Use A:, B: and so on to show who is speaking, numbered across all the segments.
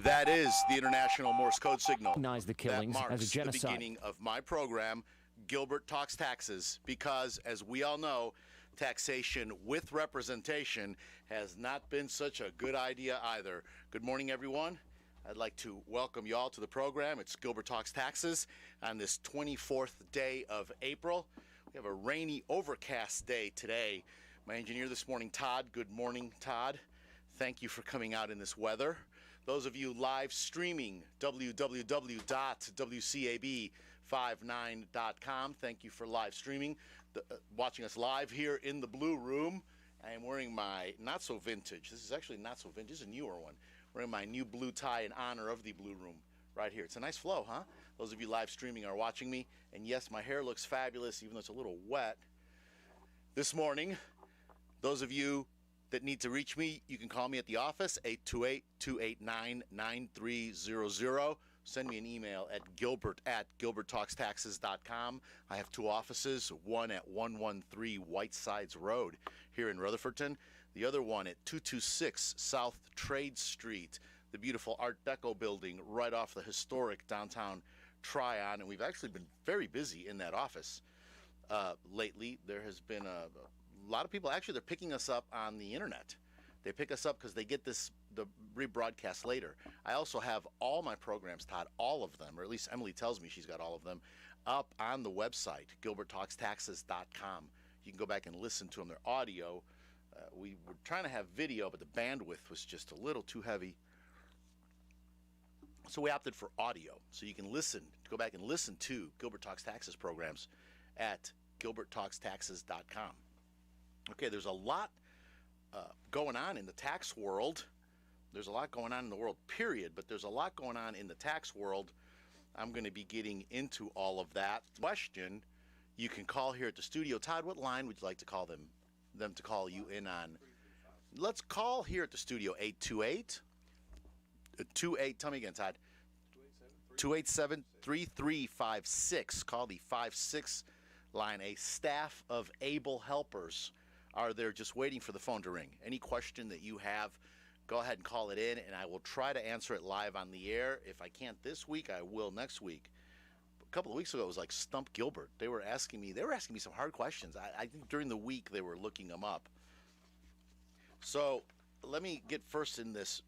A: That is the International Morse Code Signal.
B: Recognize the killings
A: that marks
B: as a genocide.
A: the beginning of my program, Gilbert Talks Taxes, because, as we all know, taxation with representation has not been such a good idea either. Good morning, everyone. I'd like to welcome you all to the program. It's Gilbert Talks Taxes on this 24th day of April. We have a rainy, overcast day today. My engineer this morning, Todd. Good morning, Todd. Thank you for coming out in this weather. Those of you live streaming, www.wcab59.com, thank you for live streaming, watching us live here in the Blue Room. I am wearing my not-so-vintage, this is actually not so vintage, this is a newer one, wearing my new blue tie in honor of the Blue Room right here. It's a nice flow, huh? Those of you live streaming are watching me, and yes, my hair looks fabulous, even though it's a little wet. This morning, those of you that need to reach me, you can call me at the office, 828-289-9300. Send me an email at gilbert@gilberttalkstaxes.com. I have two offices, one at 113 Whitesides Road here in Rutherfordton, the other one at 226 South Trade Street, the beautiful Art Deco building right off the historic downtown Tryon, and we've actually been very busy in that office lately. There has been a lot of people, actually, they're picking us up on the internet. They pick us up because they get the rebroadcast later. I also have all my programs, Todd, all of them, or at least Emily tells me she's got all of them, up on the website, gilberttalkstaxes.com. You can go back and listen to them. They're audio. We were trying to have video, but the bandwidth was just a little too heavy. So we opted for audio. So you can go back and listen to Gilbert Talks Taxes programs at gilberttalkstaxes.com. Okay, there's a lot going on in the tax world. There's a lot going on in the world, period, but there's a lot going on in the tax world. I'm going to be getting into all of that. Question, you can call here at the studio. Todd, what line would you like to call them to call you in on? Let's call here at the studio, 828, tell me again, Todd. 287-3356. Call the 56 line. A staff of able helpers are there just waiting for the phone to ring. Any question that you have, go ahead and call it in, and I will try to answer it live on the air. If I can't this week, I will next week. A couple of weeks ago, it was like Stump Gilbert. They were asking me some hard questions. I think during the week they were looking them up. So let me get first in this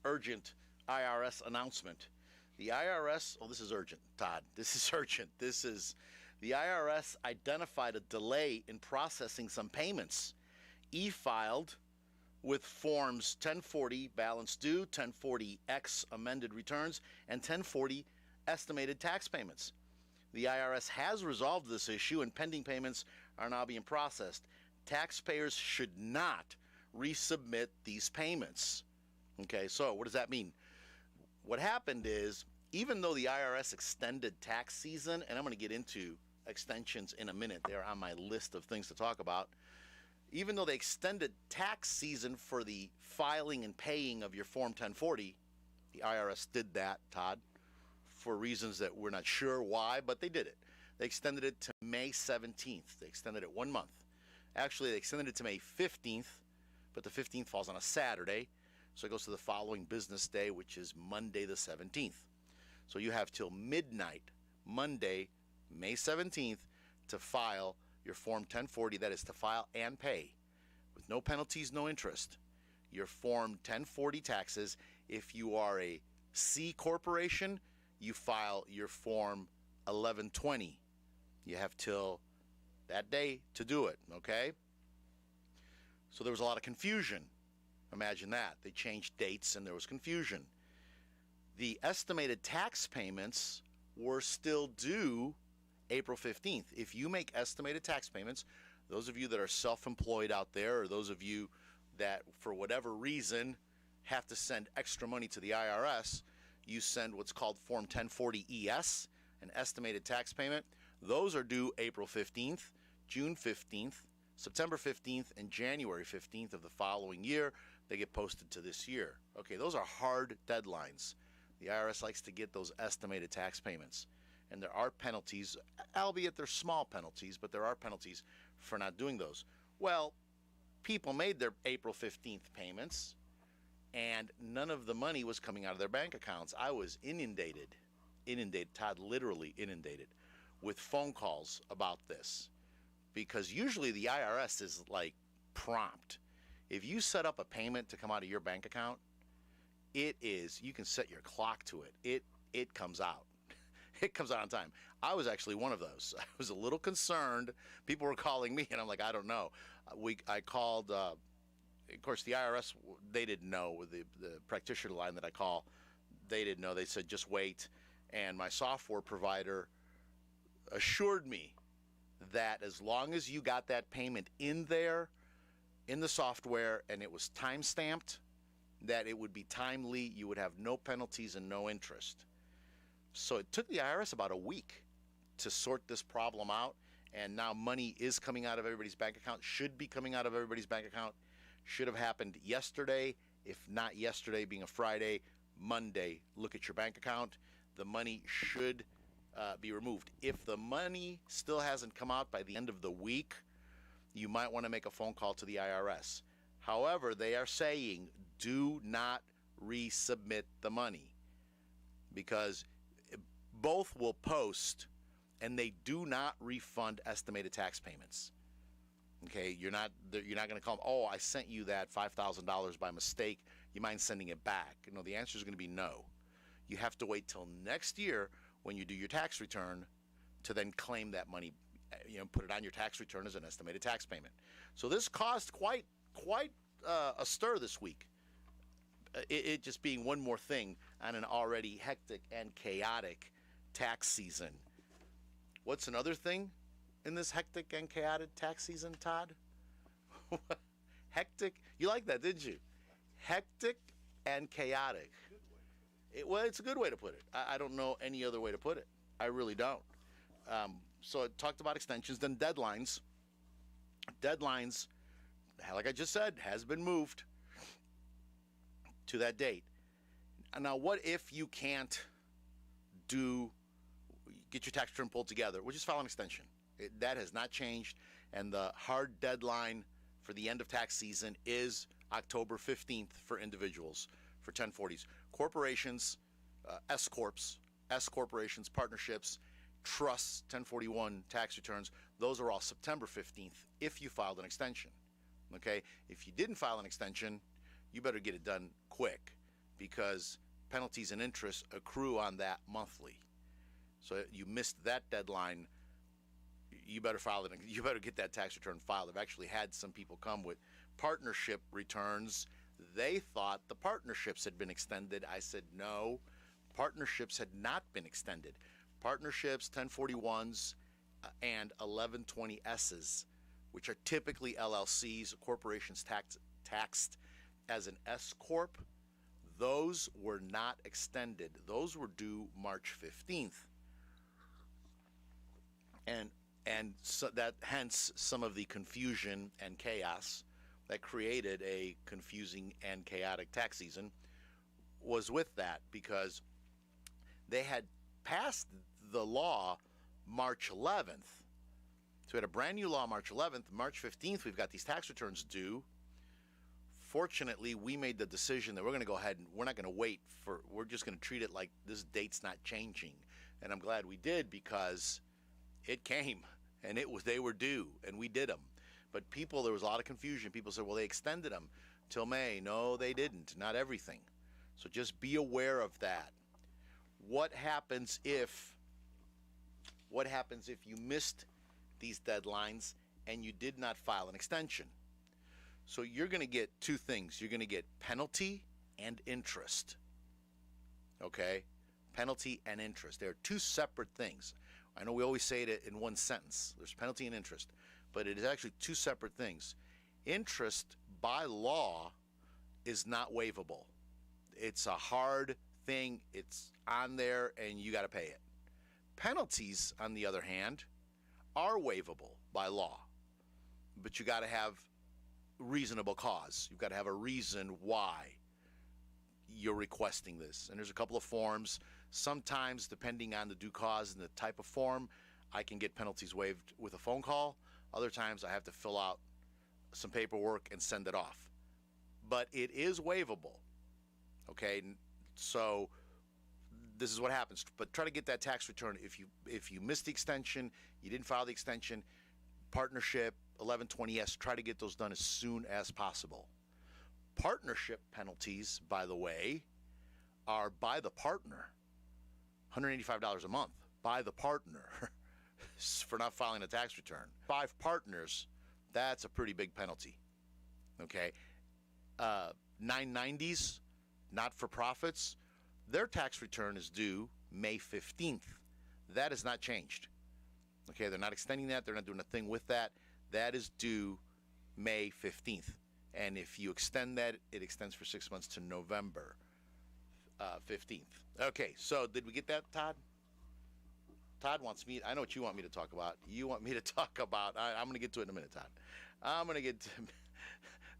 A: urgent IRS announcement. The IRS, this is urgent, Todd. This is urgent. The IRS identified a delay in processing some payments. E-filed with forms 1040 balance due, 1040X amended returns, and 1040 estimated tax payments. The IRS has resolved this issue, and pending payments are now being processed. Taxpayers should not resubmit these payments. Okay, so what does that mean? What happened is, even though the IRS extended tax season, and I'm going to get into extensions in a minute, they're on my list of things to talk about. Even though they extended tax season for the filing and paying of your Form 1040, the IRS did that, Todd, for reasons that we're not sure why, but they did it. They extended it to May 17th. They extended it 1 month. Actually, they extended it to May 15th, but the 15th falls on a Saturday, so it goes to the following business day, which is Monday the 17th. So you have till midnight, Monday, May 17th, to file your Form 1040, that is to file and pay, with no penalties, no interest, your Form 1040 taxes. If you are a C corporation, you file your Form 1120. You have till that day to do it, okay? So there was a lot of confusion. Imagine that. They changed dates and there was confusion. The estimated tax payments were still due April 15th. If you make estimated tax payments, those of you that are self-employed out there, or those of you that for whatever reason have to send extra money to the IRS, you send what's called Form 1040 ES, an estimated tax payment. Those are due April 15th, June 15th, September 15th, and January 15th of the following year. They get posted to this year. Okay, those are hard deadlines. The IRS likes to get those estimated tax payments. And there are penalties, albeit they're small penalties, but there are penalties for not doing those. Well, people made their April 15th payments. and none of the money was coming out of their bank accounts. I was inundated, Todd, literally inundated with phone calls about this, because usually the IRS is like prompt. If you set up a payment to come out of your bank account, you can set your clock to it. It comes out. It comes out on time. I was actually one of those. I was a little concerned. People were calling me, and I'm like, I don't know. I called, of course, the IRS, they didn't know. The practitioner line that I call, they didn't know. They said, just wait. And my software provider assured me that as long as you got that payment in there, in the software, and it was time-stamped, that it would be timely, you would have no penalties and no interest. So it took the IRS about a week to sort this problem out, and now money is coming out of everybody's bank account, should be coming out of everybody's bank account, should have happened yesterday. If not yesterday, being a Friday, Monday, look at your bank account. The money should be removed. If the money still hasn't come out by the end of the week, you might want to make a phone call to the IRS. However, they are saying do not resubmit the money, because both will post and they do not refund estimated tax payments. Okay, you're not going to call them, oh, I sent you that $5,000 by mistake. You mind sending it back? No, the answer is going to be no. You have to wait till next year when you do your tax return to then claim that money, put it on your tax return as an estimated tax payment. So this caused quite a stir this week. It just being one more thing on an already hectic and chaotic tax season. What's another thing in this hectic and chaotic tax season, Todd? Hectic? You like that, didn't you? Hectic and chaotic. Well, it's a good way to put it. I don't know any other way to put it. I really don't. So it talked about extensions, then deadlines. Deadlines, like I just said, has been moved to that date. Now, what if you can't get your tax return pulled together? We'll just file an extension. That has not changed, and the hard deadline for the end of tax season is October 15th for individuals, for 1040s. Corporations, S-corps, S-corporations, partnerships, trusts, 1041 tax returns, those are all September 15th if you filed an extension. Okay? If you didn't file an extension, you better get it done quick, because penalties and interest accrue on that monthly. So you missed that deadline, you better file it. You better get that tax return filed. I've actually had some people come with partnership returns. They thought the partnerships had been extended. I said no, partnerships had not been extended. Partnerships, 1041s, and 1120Ss, which are typically LLCs, corporations taxed as an S corp, those were not extended. Those were due March 15th. And so that, hence some of the confusion and chaos that created a confusing and chaotic tax season was with that, because they had passed the law March 11th. So we had a brand new law March 11th. March 15th, we've got these tax returns due. Fortunately, we made the decision that we're going to go ahead and we're not going to wait we're just going to treat it like this date's not changing. And I'm glad we did, because it came and they were due and we did them. But there was a lot of confusion. People said, well, they extended them till May. No, they didn't. Not everything. So just be aware of that. What happens if you missed these deadlines and you did not file an extension? So you're going to get two things. You're going to get penalty and interest. Okay? Penalty and interest. They're two separate things. I know we always say it in one sentence. There's penalty and interest. But it is actually two separate things. Interest, by law, is not waivable. It's a hard thing. It's on there, and you got to pay it. Penalties, on the other hand, are waivable by law. But you got to have reasonable cause. You've got to have a reason why you're requesting this. And there's a couple of forms. Sometimes, depending on the due cause and the type of form, I can get penalties waived with a phone call. Other times, I have to fill out some paperwork and send it off. But it is waivable. Okay, so this is what happens. But try to get that tax return. If you missed the extension, you didn't file the extension, partnership 1120S, try to get those done as soon as possible. Partnership penalties, by the way, are by the partner, $185 a month by the partner for not filing a tax return. 5 partners, that's a pretty big penalty. Okay, 990s, not-for-profits, their tax return is due May 15th. That has not changed. Okay, they're not extending that. They're not doing a thing with that. That is due May 15th. And if you extend that, it extends for 6 months to November 15th. Okay, so did we get that, Todd? Todd wants me, I know what you want me to talk about. You want me to talk about, I'm going to get to it in a minute, Todd. I'm going to get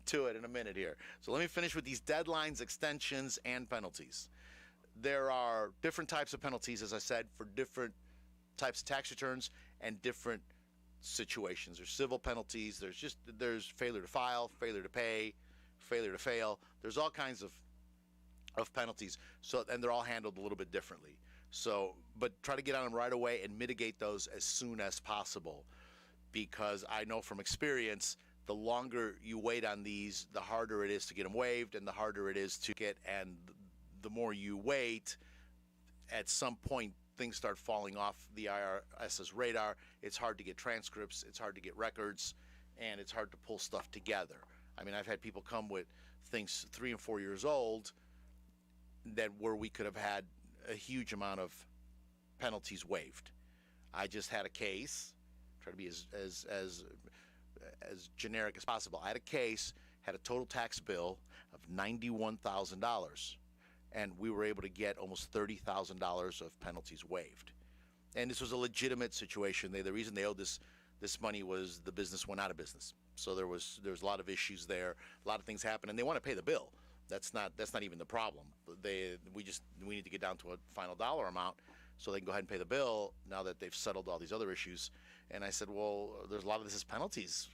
A: to it in a minute here. So let me finish with these deadlines, extensions, and penalties. There are different types of penalties, as I said, for different types of tax returns and different situations. There's civil penalties, there's failure to file, failure to pay, failure to fail. There's all kinds of penalties. So, and they're all handled a little bit differently. So, but try to get on them right away and mitigate those as soon as possible, because I know from experience, the longer you wait on these, the harder it is to get them waived, and the harder it is to get, and the more you wait, at some point things start falling off the IRS's radar. It's hard to get transcripts, it's hard to get records, and it's hard to pull stuff together. I mean, I've had people come with things 3 and 4 years old that where we could have had a huge amount of penalties waived. I just had a case, try to be as generic as possible. I had a case, had a total tax bill of $91,000, and we were able to get almost $30,000 of penalties waived. And this was a legitimate situation. The reason they owed this money was the business went out of business. So there was a lot of issues there, a lot of things happened, and they want to pay the bill. That's not even the problem. We need to get down to a final dollar amount so they can go ahead and pay the bill now that they've settled all these other issues. And I said, well, there's a lot of this is penalties.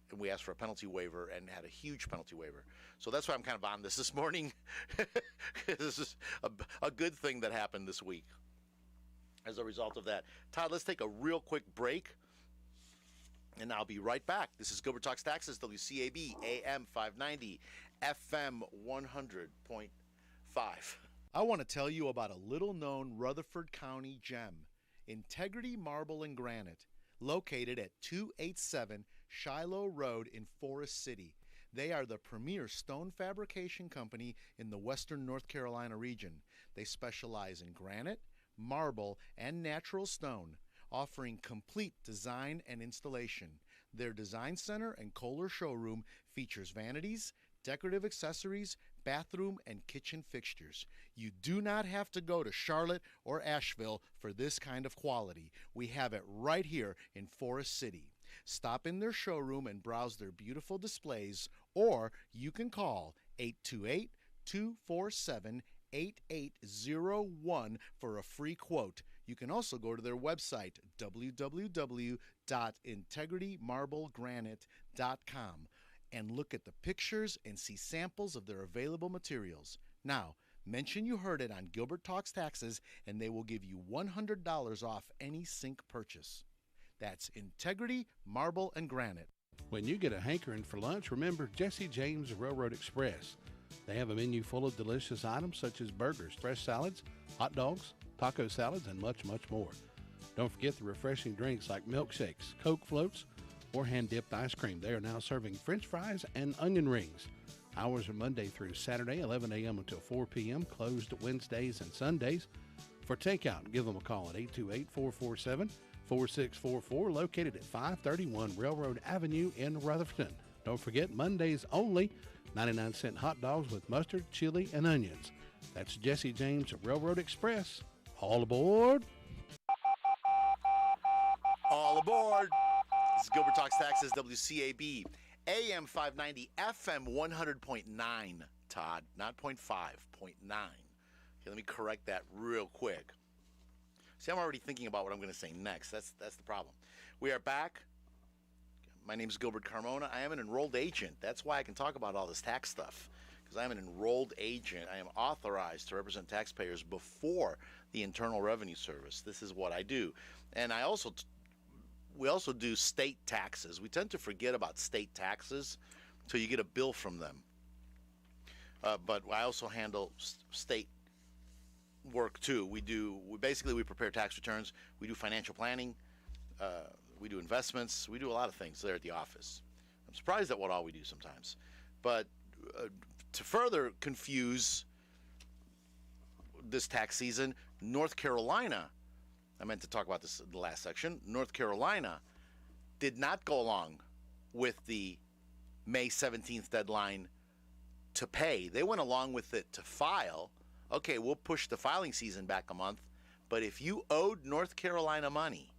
A: And we asked for a penalty waiver and had a huge penalty waiver. So that's why I'm kind of on this morning. This is a good thing that happened this week as a result of that. Todd, let's take a real quick break, and I'll be right back. This is Gilbert Talks Taxes, WCAB, AM 590, FM 100.5. I want to tell you about a little-known Rutherford County gem, Integrity Marble and Granite, located at 287 Shiloh Road in Forest City. They are the premier stone fabrication company in the western North Carolina region. They specialize in granite, marble, and natural stone, offering complete design and installation. Their design center and Kohler showroom features vanities, decorative accessories, bathroom, and kitchen fixtures. You do not have to go to Charlotte or Asheville for this kind of quality. We have it right here in Forest City. Stop in their showroom and browse their beautiful displays, or you can call 828-247-8801 for a free quote. You can also go to their website, www.integritymarblegranite.com, and look at the pictures and see samples of their available materials. Now, mention you heard it on Gilbert Talks Taxes, and they will give you $100 off any sink purchase. That's Integrity Marble and Granite.
B: When you get a hankering for lunch, remember Jesse James Railroad Express. They have a menu full of delicious items such as burgers, fresh salads, hot dogs, taco salads, and much, much more. Don't forget the refreshing drinks like milkshakes, Coke floats, or hand-dipped ice cream. They are now serving French fries and onion rings. Hours are Monday through Saturday, 11 a.m. until 4 p.m., closed Wednesdays and Sundays. For takeout, give them a call at 828-447-4644, located at 531 Railroad Avenue in Rutherford. Don't forget, Mondays only, 99-cent hot dogs with mustard, chili, and onions. That's Jesse James Railroad Express. All aboard!
A: All aboard! This is Gilbert Talks Taxes, WCAB, AM 590, FM 100.9, Todd, not 0.5, 0.9. Okay, let me correct that real quick. See, I'm already thinking about what I'm going to say next. That's the problem. We are back. My name is Gilbert Carmona. I am an enrolled agent. That's why I can talk about all this tax stuff, because I am an enrolled agent. I am authorized to represent taxpayers before the Internal Revenue Service. This is what I do. And we also do state taxes. We tend to forget about state taxes until you get a bill from them. But I also handle state work too. We prepare tax returns. We do financial planning. We do investments. We do a lot of things there at the office. I'm surprised at what all we do sometimes. But to further confuse this tax season, North Carolina, I meant to talk about this in the last section, North Carolina did not go along with the May 17th deadline to pay. They went along with it to file. Okay, we'll push the filing season back a month, but if you owed North Carolina money,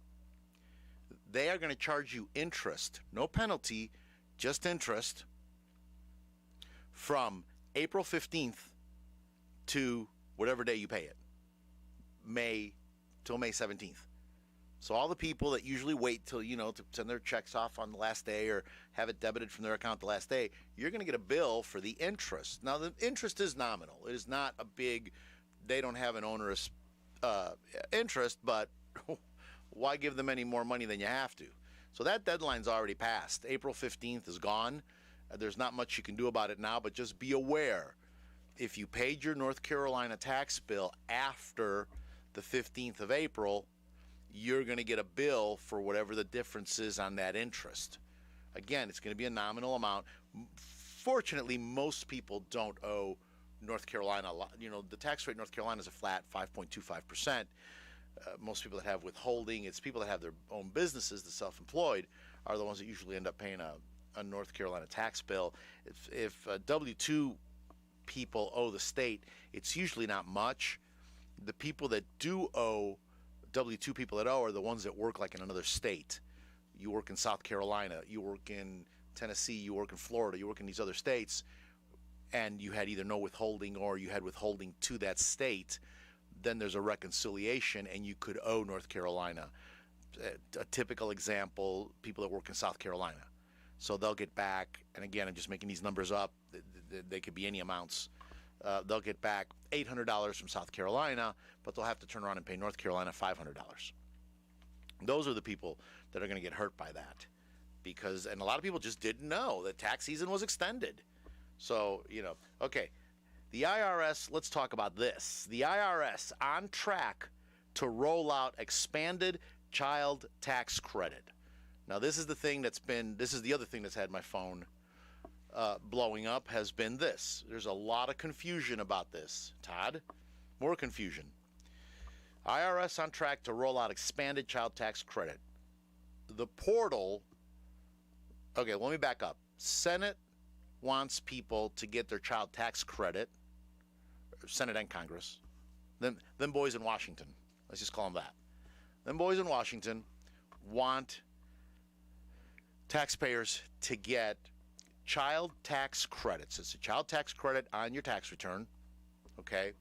A: they are going to charge you interest, no penalty, just interest, from April 15th to whatever day you pay it, till May 17th. So all the people that usually wait till, to send their checks off on the last day or have it debited from their account the last day, you're going to get a bill for the interest. Now, the interest is nominal. It is not a big, they don't have an onerous interest, but why give them any more money than you have to? So that deadline's already passed. April 15th is gone. There's not much you can do about it now, but just be aware, if you paid your North Carolina tax bill after the 15th of April, you're going to get a bill for whatever the difference is on that interest. Again, it's going to be a nominal amount. Fortunately, most people don't owe North Carolina a lot. The tax rate in North Carolina is a flat 5.25%. Most people that have withholding, it's people that have their own businesses, the self-employed, are the ones that usually end up paying a North Carolina tax bill. If W-2 people owe the state, it's usually not much. The people that do owe, W-2 people that owe, are the ones that work like in another state. You work in South Carolina, you work in Tennessee, you work in Florida, you work in these other states, and you had either no withholding or you had withholding to that state, then there's a reconciliation and you could owe North Carolina. A typical example, people that work in South Carolina. So they'll get back, and again, I'm just making these numbers up, they could be any amounts. They'll get back $800 from South Carolina, but they'll have to turn around and pay North Carolina $500. Those are the people that are going to get hurt by that, and a lot of people just didn't know that tax season was extended. So, okay, the IRS, let's talk about this. The IRS on track to roll out expanded child tax credit. Now, this is the other thing that's had my phone blowing up, has been this. There's a lot of confusion about this. Todd, more confusion. IRS on track to roll out expanded child tax credit. The portal, okay, let me back up. Senate wants people to get their child tax credit, Senate and Congress. Them boys in Washington, let's just call them that. Them boys in Washington want taxpayers to get child tax credits. It's a child tax credit on your tax return, okay?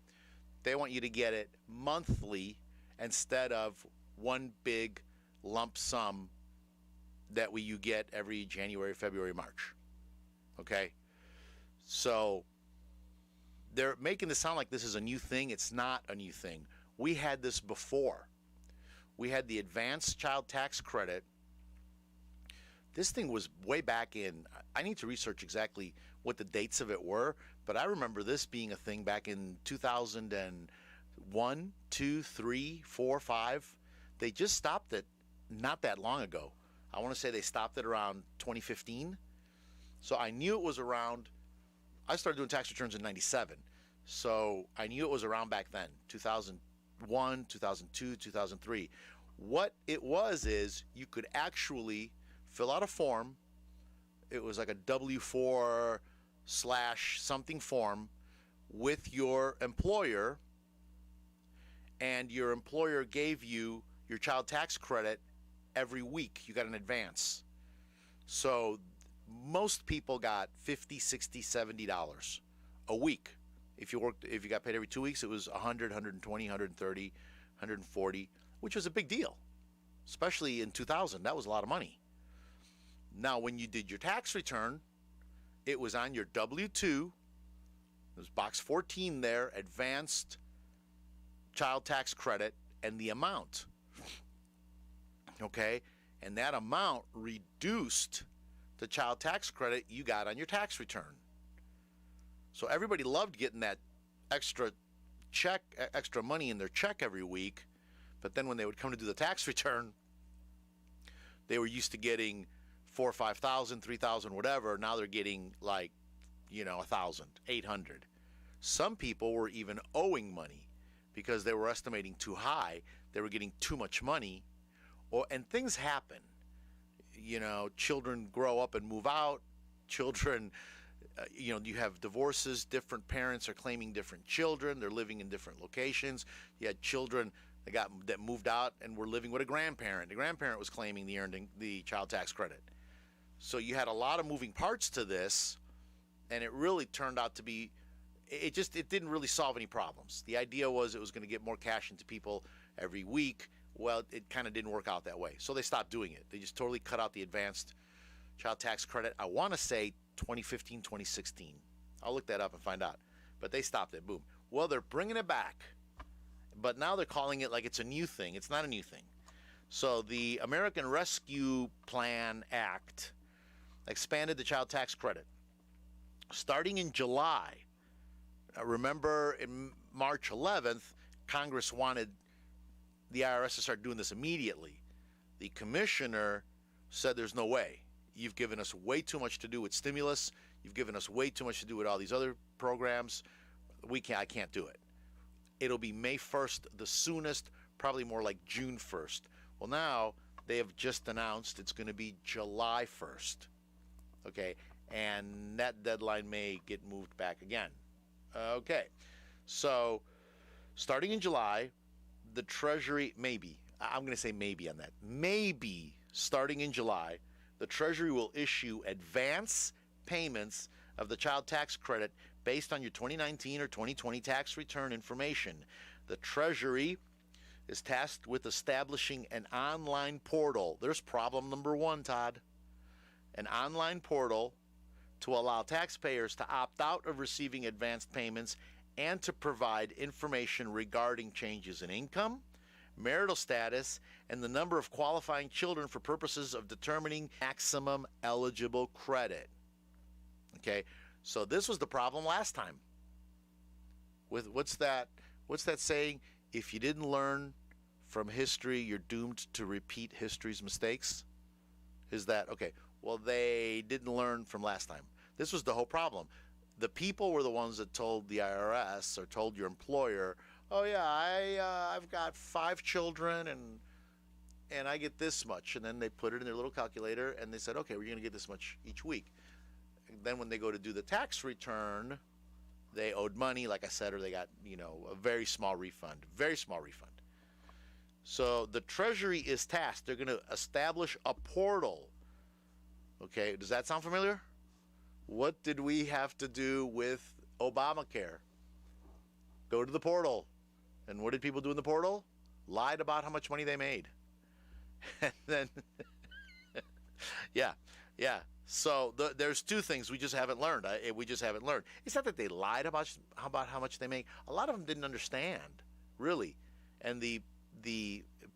A: They want you to get it monthly instead of one big lump sum that you get every January, February, March, okay? So they're making this sound like this is a new thing. It's not a new thing. We had this before. We had the advanced child tax credit. This thing was way back in, I need to research exactly what the dates of it were, but I remember this being a thing back in 2001, 2, 3, 4, 5. They just stopped it not that long ago. I want to say they stopped it around 2015. So I knew it was around, I started doing tax returns in 97. So I knew it was around back then, 2001, 2002, 2003. What it was is you could actually fill out a form. It was like a W-4 / something form with your employer, and your employer gave you your child tax credit every week. You got an advance. So most people got $50, $60, $70 a week. If you got paid every 2 weeks, it was $100, $120, $130, $140, which was a big deal, especially in 2000. That was a lot of money. Now, when you did your tax return, it was on your W-2 There's box 14 there, advanced child tax credit, and the amount. Okay? And that amount reduced the child tax credit you got on your tax return. So everybody loved getting that extra check, extra money in their check every week. But then when they would come to do the tax return, they were used to getting $4,000 or $5,000, $3,000, whatever. Now they're getting like, $1,000, $800. Some people were even owing money because they were estimating too high. They were getting too much money, and things happen. Children grow up and move out. Children, you have divorces. Different parents are claiming different children. They're living in different locations. You had children that moved out and were living with a grandparent. The grandparent was claiming the child tax credit. So you had a lot of moving parts to this, and it really turned out to be, it didn't really solve any problems. The idea was it was going to get more cash into people every week. Well, it kind of didn't work out that way. So they stopped doing it. They just totally cut out the advanced child tax credit. I want to say 2015, 2016. I'll look that up and find out. But they stopped it. Boom. Well, they're bringing it back. But now they're calling it like it's a new thing. It's not a new thing. So the American Rescue Plan Act expanded the child tax credit. Starting in July, remember in March 11th, Congress wanted the IRS to start doing this immediately. The commissioner said there's no way. You've given us way too much to do with stimulus. You've given us way too much to do with all these other programs. I can't do it. It'll be May 1st, the soonest, probably more like June 1st. Well, now they have just announced it's going to be July 1st. Okay, and that deadline may get moved back again. Okay, so starting in July, the Treasury, I'm going to say maybe on that. Maybe starting in July, the Treasury will issue advance payments of the child tax credit based on your 2019 or 2020 tax return information. The Treasury is tasked with establishing an online portal. There's problem number one, Todd. An online portal to allow taxpayers to opt out of receiving advanced payments and to provide information regarding changes in income, marital status, and the number of qualifying children for purposes of determining maximum eligible credit. Okay, so this was the problem last time. With what's that saying? If you didn't learn from history, you're doomed to repeat history's mistakes. Is that okay? Well, they didn't learn from last time. This was the whole problem. The people were the ones that told the IRS or told your employer, oh yeah, I've got 5 children and I get this much. And then they put it in their little calculator and they said, okay, we're going to get this much each week. And then when they go to do the tax return, they owed money, like I said, or they got, a very small refund. So the Treasury is tasked. They're going to establish a portal. Okay, does that sound familiar? What did we have to do with Obamacare? Go to the portal. And what did people do in the portal? Lied about how much money they made. And then, yeah. So there's 2 things we just haven't learned. It's not that they lied about how much they make. A lot of them didn't understand, really. And the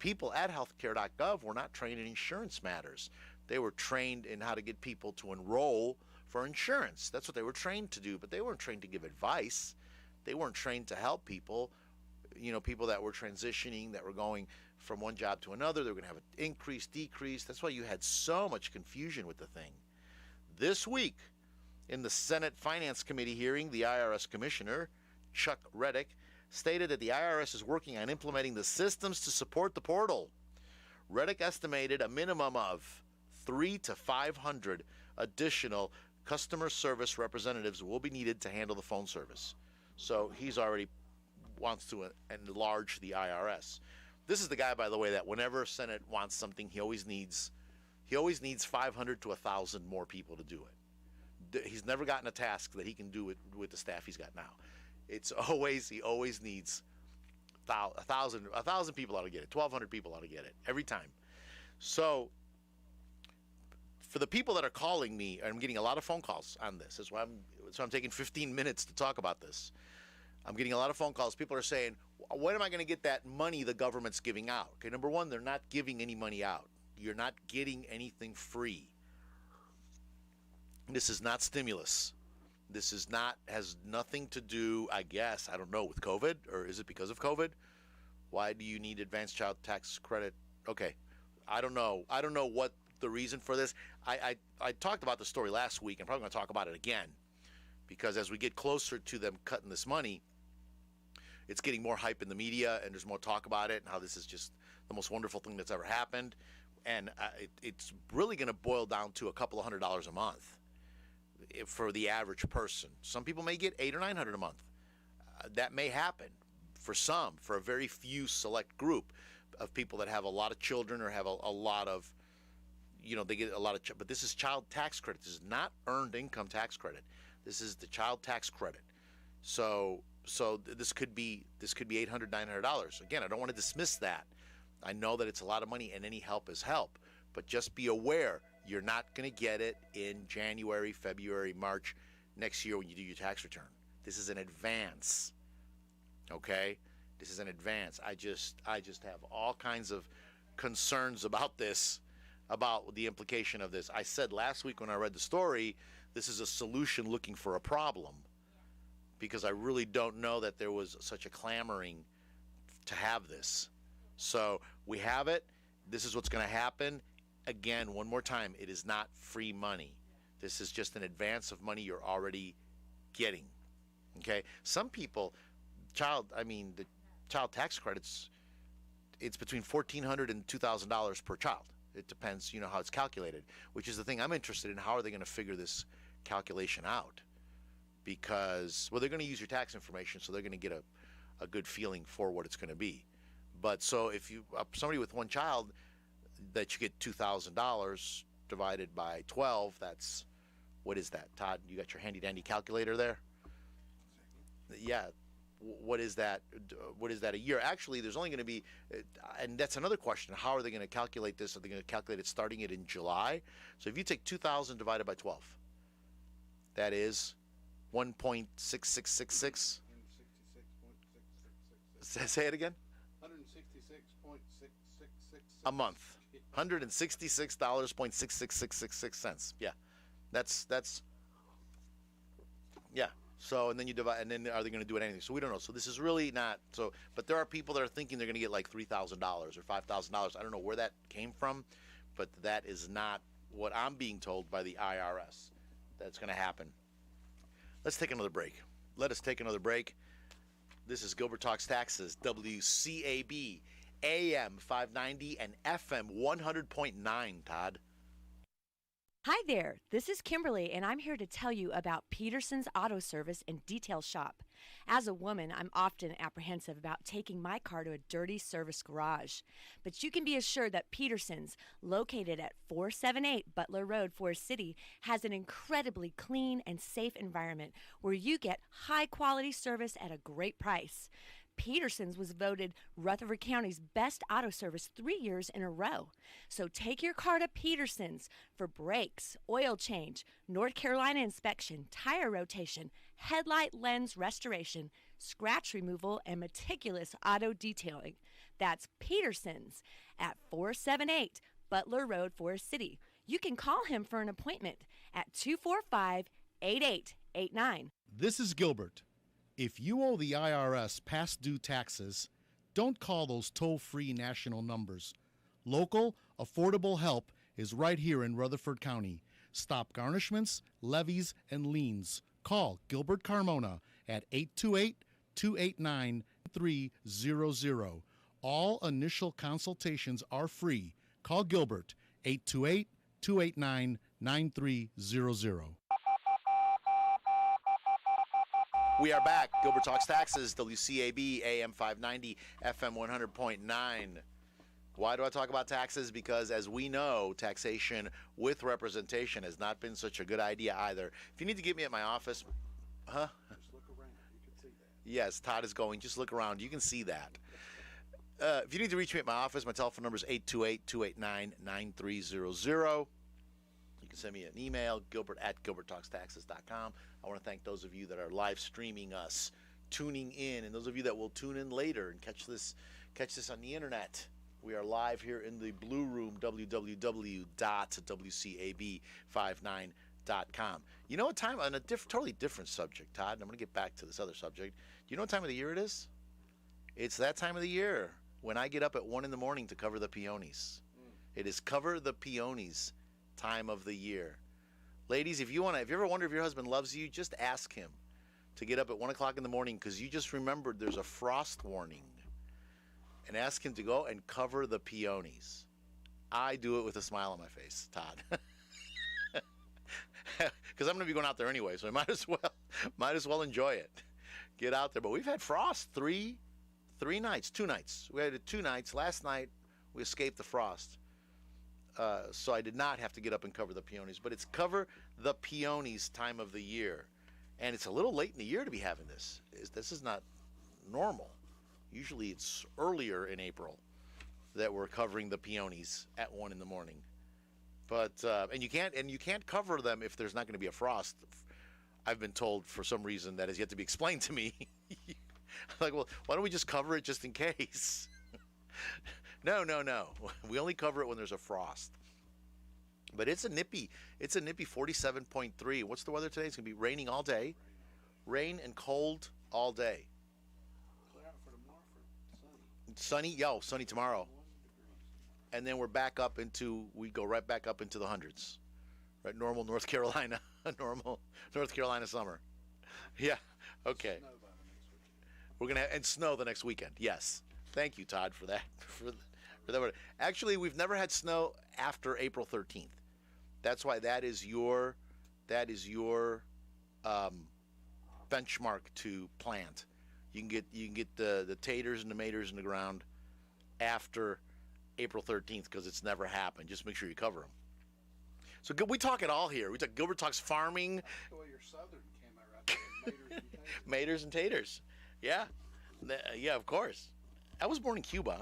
A: people at healthcare.gov were not trained in insurance matters. They were trained in how to get people to enroll for insurance. That's what they were trained to do, but they weren't trained to give advice. They weren't trained to help people, people that were transitioning, that were going from one job to another. They were going to have an increase, decrease. That's why you had so much confusion with the thing. This week, in the Senate Finance Committee hearing, the IRS Commissioner, Chuck Reddick, stated that the IRS is working on implementing the systems to support the portal. Reddick estimated a minimum of 300 to 500 additional customer service representatives will be needed to handle the phone service. So he's already wants to enlarge the IRS. This is the guy, by the way, that whenever Senate wants something, he always needs 500 to 1,000 more people to do it. He's never gotten a task that he can do it with the staff he's got now. He always needs 1,000 people ought to get it. 1,200 people ought to get it every time. So for the people that are calling me, I'm getting a lot of phone calls on this. That's why So I'm taking 15 minutes to talk about this. I'm getting a lot of phone calls. People are saying, when am I going to get that money the government's giving out? Okay, number one, they're not giving any money out. You're not getting anything free. This is not stimulus. This is not, has nothing to do, I guess, I don't know, with COVID, or is it because of COVID? Why do you need advanced child tax credit? Okay, I don't know. I don't know what the reason for this. I talked about the story last week. I'm probably going to talk about it again, because as we get closer to them cutting this money, it's getting more hype in the media, and there's more talk about it and how this is just the most wonderful thing that's ever happened. And it's really going to boil down to a couple of $100 a month for the average person. Some people may get $800 or $900 a month. That may happen for some, for a very few select group of people that have a lot of children or have a lot of, they get a lot of, but this is child tax credit. This is not earned income tax credit. This is the child tax credit. So this could be $800, $900. Again, I don't want to dismiss that. I know that it's a lot of money, and any help is help. But just be aware, you're not going to get it in January, February, March next year when you do your tax return. This is an advance. Okay? This is an advance. I just have all kinds of concerns about this, about the implication of this. I said last week when I read the story, this is a solution looking for a problem, because I really don't know that there was such a clamoring to have this. So we have it. This is what's going to happen. Again, one more time, it is not free money. This is just an advance of money you're already getting. Okay? Some people, the child tax credits, it's between $1,400 and $2,000 per child. It depends, how it's calculated, which is the thing I'm interested in. How are they going to figure this calculation out? Because, they're going to use your tax information, so they're going to get a good feeling for what it's going to be. But so if you, somebody with one child, that you get $2,000 divided by 12, that's, what is that? Todd, you got your handy dandy calculator there? Yeah. What is that? What is that a year? Actually, there's only going to be, and that's another question. How are they going to calculate this? Are they going to calculate it starting it in July? So if you take 2,000 divided by 12, that is 1.6666. Say it again.
B: 166.666
A: a month. $166.66666. Yeah, that's yeah. So and then you divide, and then are they going to do it anything? So we don't know. So this is really not so. But there are people that are thinking they're going to get like $3,000 or $5,000. I don't know where that came from, but that is not what I'm being told by the IRS. That's going to happen. Let's take another break. Let us take another break. This is Gilbert Talks Taxes, WCAB, AM 590 and FM 100.9, Todd.
C: Hi there, this is Kimberly, and I'm here to tell you about Peterson's Auto Service and Detail Shop. As a woman, I'm often apprehensive about taking my car to a dirty service garage. But you can be assured that Peterson's, located at 478 Butler Road, Forest City, has an incredibly clean and safe environment where you get high-quality service at a great price. Peterson's was voted Rutherford County's best auto service 3 years in a row. So take your car to Peterson's for brakes, oil change, North Carolina inspection, tire rotation, headlight lens restoration, scratch removal, and meticulous auto detailing. That's Peterson's at 478 Butler Road, Forest City. You can call him for an appointment at 245-8889.
D: This is Gilbert. If you owe the IRS past due taxes, don't call those toll-free national numbers. Local, affordable help is right here in Rutherford County. Stop garnishments, levies, and liens. Call Gilbert Carmona at 828-289-300. All initial consultations are free. Call Gilbert, 828-289-9300.
A: We are back. Gilbert Talks Taxes, WCAB, AM 590, FM 100.9. Why do I talk about taxes? Because as we know, taxation with representation has not been such a good idea either. If you need to get me at my office,
B: Just look around. You can see that.
A: Yes, Todd is going. Just look around. You can see that. If you need to reach me at my office, my telephone number is 828-289-9300. You can can send me an email, gilbert@gilberttalkstaxes.com. I want to thank those of you that are live streaming us, tuning in, and those of you that will tune in later and catch this on the internet. We are live here in the Blue Room, www.wcab59.com. You know what time, on a totally different subject, Todd, and I'm going to get back to this other subject. Do you know what time of the year it is? It's that time of the year when I get up at 1 in the morning to cover the peonies. It is cover the peonies time of the year. Ladies, if you ever wonder if your husband loves you, just ask him to get up at 1 o'clock in the morning because you just remembered there's a frost warning. And ask him to go and cover the peonies. I do it with a smile on my face, Todd. Because I'm going to be going out there anyway, so I might as well enjoy it. Get out there. But we've had frost two nights. We had it 2 nights. Last night, we escaped the frost. So I did not have to get up and cover the peonies. But it's cover the peonies time of the year. And it's a little late in the year to be having this. This is not normal. Usually it's earlier in April that we're covering the peonies at 1 in the morning. But and you can't cover them if there's not going to be a frost. I've been told for some reason that has yet to be explained to me. Like, well, why don't we just cover it just in case? No. We only cover it when there's a frost. But it's a nippy 47.3. What's the weather today? It's going to be raining all day. Rain and cold all day. Sunny tomorrow. And then we go right back up into the hundreds. Right, normal North Carolina summer. Yeah, okay. We're going to have snow the next weekend. Yes. Thank you, Todd, for that. For that. Actually, we've never had snow after April 13th. That's why that is your benchmark to plant. You can get the taters and tomatoes in the ground after April 13th because it's never happened. Just make sure you cover them. So we talk it all here. Gilbert talks farming.
B: Well, your southern came out right there.
A: Maters and taters. Yeah, of course. I was born in Cuba.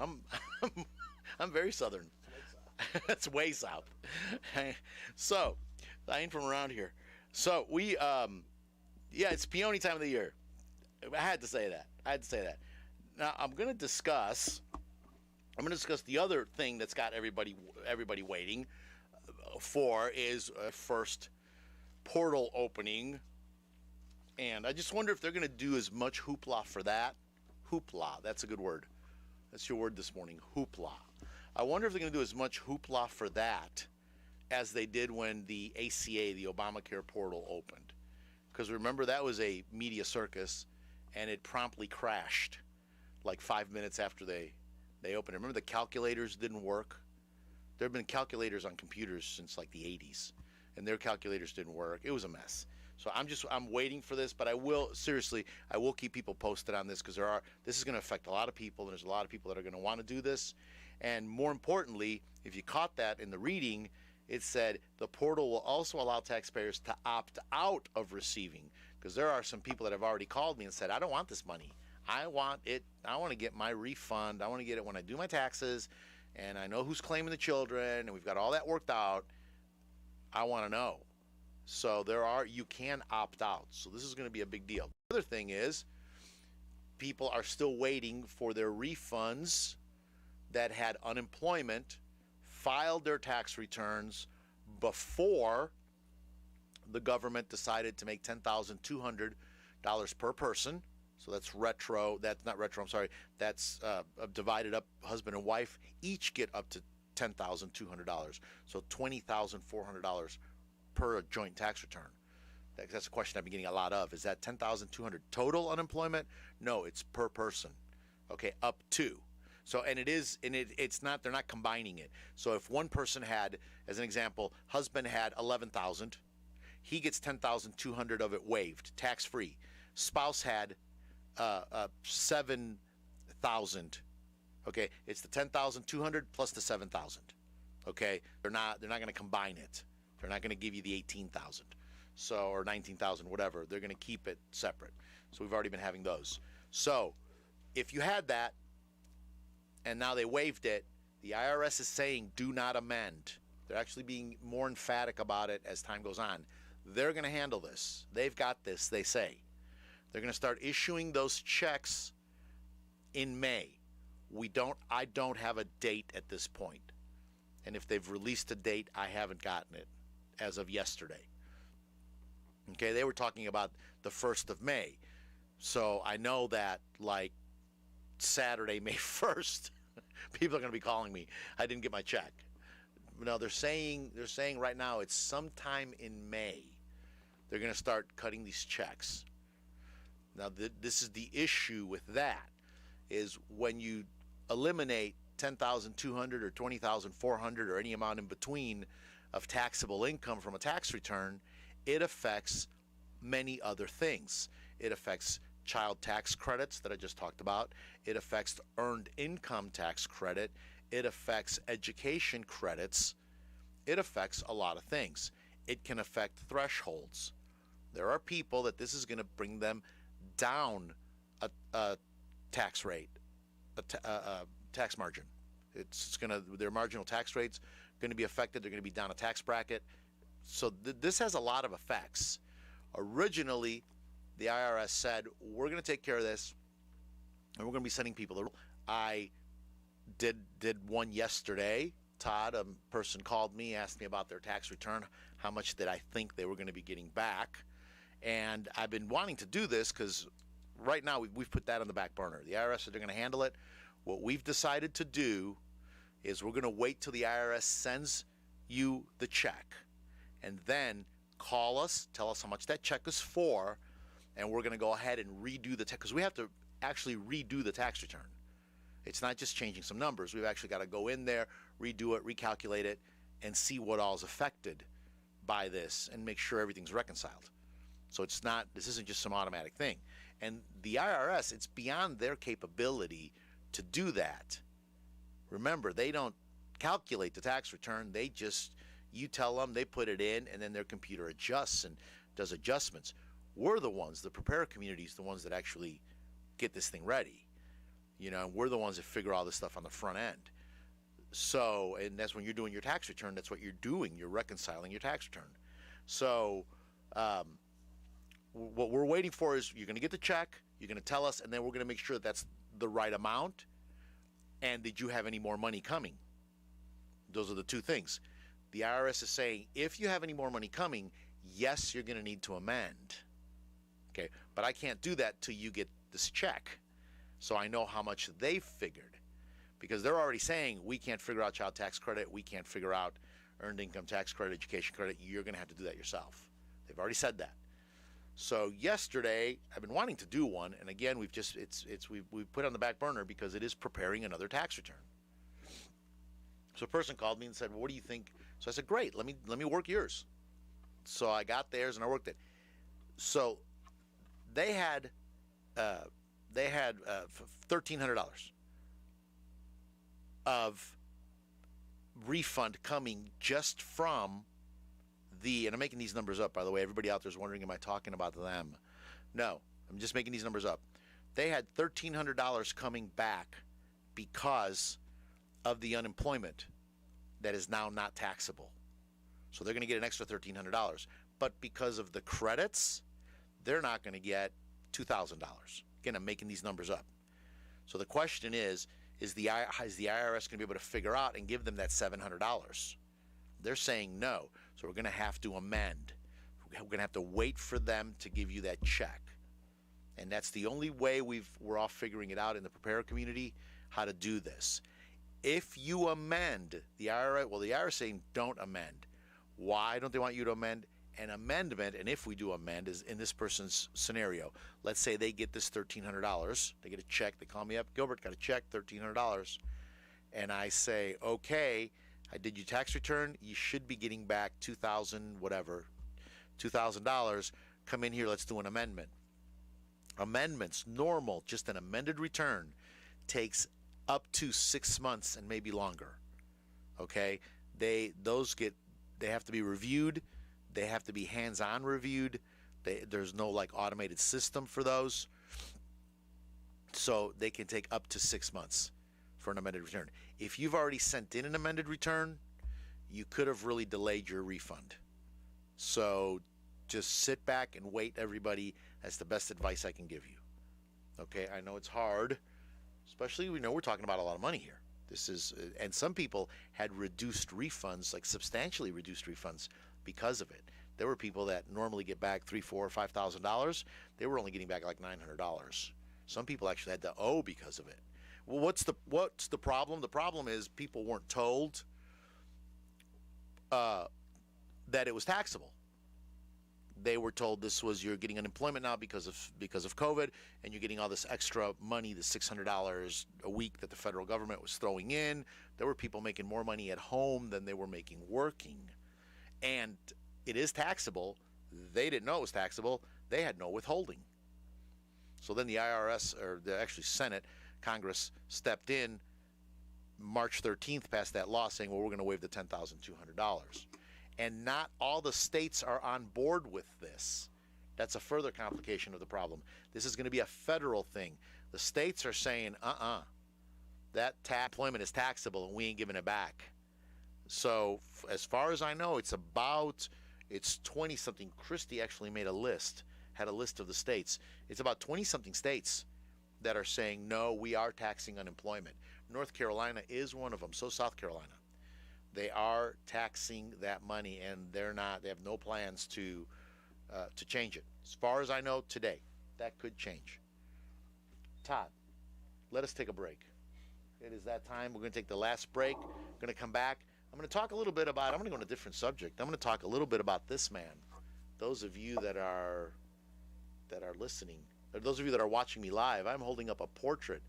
A: I'm very southern. That's way south. So I ain't from around here. So we it's peony time of the year. I had to say that. Now I'm going to discuss the other thing that's got everybody waiting for is first portal opening. And I just wonder if they're going to do as much hoopla for that. Hoopla, that's a good word. That's your word this morning, hoopla. I wonder if they're going to do as much hoopla for that as they did when the ACA, the Obamacare portal, opened. Because remember, that was a media circus, and it promptly crashed like 5 minutes after they opened it. Remember the calculators didn't work? There have been calculators on computers since like the 80s, and their calculators didn't work. It was a mess. So I'm waiting for this, but I will keep people posted on this because this is going to affect a lot of people, and there's a lot of people that are going to want to do this. And more importantly, if you caught that in the reading, it said the portal will also allow taxpayers to opt out of receiving, because there are some people that have already called me and said, I don't want this money. I want it. I want to get my refund. I want to get it when I do my taxes, and I know who's claiming the children, and we've got all that worked out. I want to know. So you can opt out. So this is going to be a big deal. The other thing is people are still waiting for their refunds that had unemployment, filed their tax returns before the government decided to make $10,200 per person. So that's retro. That's not retro. I'm sorry. That's divided up. Husband and wife each get up to $10,200. So $20,400 per joint tax return. That's a question I've been getting a lot of. Is that $10,200 total unemployment? No, it's per person. Okay, up to. So it's not. They're not combining it. So if one person had, as an example, husband had $11,000, he gets $10,200 of it waived, tax free. Spouse had $7,000. Okay, it's the $10,200 plus the $7,000. Okay, they're not going to combine it. They're not going to give you the $18,000, or $19,000, whatever. They're going to keep it separate. So we've already been having those. So if you had that, and now they waived it, the IRS is saying do not amend. They're actually being more emphatic about it as time goes on. They're going to handle this. They've got this, they say. They're going to start issuing those checks in May. I don't have a date at this point. And if they've released a date, I haven't gotten it as of yesterday. Okay, they were talking about the 1st of May. So I know that like Saturday, May 1st, people are going to be calling me. I didn't get my check. No, they're saying right now it's sometime in May. They're going to start cutting these checks. Now, this is the issue with that, is when you eliminate $10,200 or $20,400 or any amount in between of taxable income from a tax return, it affects many other things. It affects child tax credits that I just talked about. It affects earned income tax credit. It affects education credits. It affects a lot of things. It can affect thresholds. There are people that this is going to bring them down a tax rate, a tax margin. It's going to, their marginal tax rate's going to be affected. They're going to be down a tax bracket. So this has a lot of effects. Originally, the IRS said, we're going to take care of this, and we're going to be sending people. I did one yesterday. Todd, a person called me, asked me about their tax return, how much did I think they were going to be getting back. And I've been wanting to do this because right now we've put that on the back burner. The IRS said they're going to handle it. What we've decided to do is we're going to wait till the IRS sends you the check, and then call us, tell us how much that check is for, and we're going to go ahead and redo the tax, because we have to actually redo the tax return. It's not just changing some numbers. We've actually got to go in there, redo it, recalculate it, and see what all is affected by this and make sure everything's reconciled. So this isn't just some automatic thing. And the IRS, it's beyond their capability to do that. Remember, they don't calculate the tax return. You tell them, they put it in, and then their computer adjusts and does adjustments. We're the ones, the preparer community is the ones that actually get this thing ready. And we're the ones that figure all this stuff on the front end. So, and that's when you're doing your tax return, that's what you're doing. You're reconciling your tax return. So, what we're waiting for is you're going to get the check, you're going to tell us, and then we're going to make sure that's the right amount. And did you have any more money coming? Those are the two things. The IRS is saying, if you have any more money coming, yes, you're going to need to amend. Okay, but I can't do that till you get this check. So I know how much they've figured, because they're already saying we can't figure out child tax credit, we can't figure out earned income tax credit, education credit. You're going to have to do that yourself. They've already said that. So yesterday, I've been wanting to do one, and again, we've put it on the back burner because it is preparing another tax return. So a person called me and said, well, what do you think? So I said, great, let me work yours. So I got theirs and I worked it. So they had $1,300 of refund coming just from and I'm making these numbers up, by the way. Everybody out there is wondering, am I talking about them? No, I'm just making these numbers up. They had $1,300 coming back because of the unemployment that is now not taxable. So they're going to get an extra $1,300. But because of the credits, they're not going to get $2,000. Again, I'm making these numbers up. So the question is the IRS going to be able to figure out and give them that $700? They're saying no. So we're going to have to amend. We're going to have to wait for them to give you that check. And that's the only way we're all figuring it out in the preparer community, how to do this. If you amend, the IRS is saying don't amend. Why don't they want you to amend? An amendment, and if we do amend, is in this person's scenario. Let's say they get this $1,300. They get a check. They call me up. Gilbert, got a check, $1,300. And I say, okay, I did your tax return. You should be getting back $2,000. Come in here. Let's do an amendment. Amendments, normal, just an amended return, takes up to 6 months and maybe longer. Okay, they have to be reviewed. They have to be hands-on reviewed. There's no like automated system for those. So they can take up to 6 months for an amended return. If you've already sent in an amended return, you could have really delayed your refund. So just sit back and wait, everybody. That's the best advice I can give you. Okay, I know it's hard, especially we're talking about a lot of money here. This is, and some people had reduced refunds, like substantially reduced refunds, because of it. There were people that normally get back $3,000, $4,000, $5,000. They were only getting back like $900. Some people actually had to owe because of it. Well, what's the problem? The problem is people weren't told that it was taxable. They were told you're getting unemployment now because of COVID, and you're getting all this extra money, the $600 a week that the federal government was throwing in. There were people making more money at home than they were making working, and it is taxable. They didn't know it was taxable. They had no withholding. So then the IRS, or the actually Senate, Congress stepped in March 13th, passed that law saying, well, we're going to waive the $10,200. And not all the states are on board with this. That's a further complication of the problem. This is going to be a federal thing. The states are saying, that employment is taxable and we ain't giving it back. So as far as I know, it's 20-something. Christie actually had a list of the states. It's about 20-something states that are saying, no, we are taxing unemployment. North Carolina is one of them, so South Carolina. They are taxing that money, and they have no plans to change it. As far as I know today, that could change. Todd, let us take a break. It is that time. We're going to take the last break. We're going to come back. I'm going to talk a little bit about, I'm going to go on a different subject. I'm going to talk a little bit about this man. Those of you that are listening, or those of you that are watching me live, I'm holding up a portrait